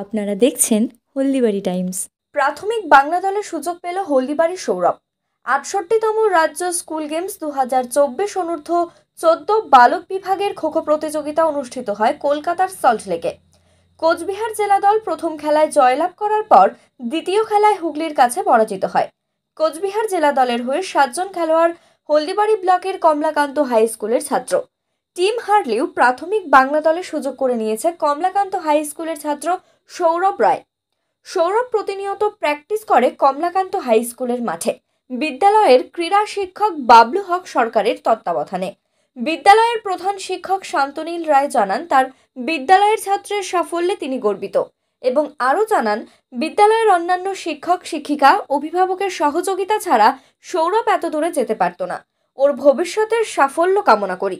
আপনারা দেখছেন হলদিবাড়ি টাইমস। প্রাথমিক বাংলা দলের সুযোগ পেল হলদিবাড়ির সৌরভ। ৬৮তম রাজ্য স্কুল গেমস ২০২৪ অনূর্ধ্ব ১৪ বালক বিভাগের খোখো প্রতিযোগিতা অনুষ্ঠিত হয় কলকাতার সল্টলেকে। কোচবিহার জেলা দল প্রথম খেলায় জয়লাভ করার পর দ্বিতীয় খেলায় হুগলির কাছে পরাজিত হয়। কোচবিহার জেলা দলের হয়ে ৭ জন খেলোয়াড় হলদিবাড়ি ব্লকের কমলাকান্ত হাই স্কুলের ছাত্র। টিম হারলেও প্রাথমিক বাংলা দলে সুযোগ করে নিয়েছে কমলাকান্ত হাই স্কুলের ছাত্র সৌরভ রায়। সৌরভ প্রতিনিয়ত প্র্যাকটিস করে কমলাকান্ত হাই স্কুলের মাঠে বিদ্যালয়ের ক্রীড়া শিক্ষক বাবলু হক সরকারের তত্ত্বাবধানে। বিদ্যালয়ের প্রধান শিক্ষক শান্তনীল রায় জানান তার বিদ্যালয়ের ছাত্রের সাফল্যে তিনি গর্বিত এবং আরও জানান বিদ্যালয়ের অন্যান্য শিক্ষক শিক্ষিকা অভিভাবকের সহযোগিতা ছাড়া সৌরভ এত দূরে যেতে পারত না। ওর ভবিষ্যতের সাফল্য কামনা করি।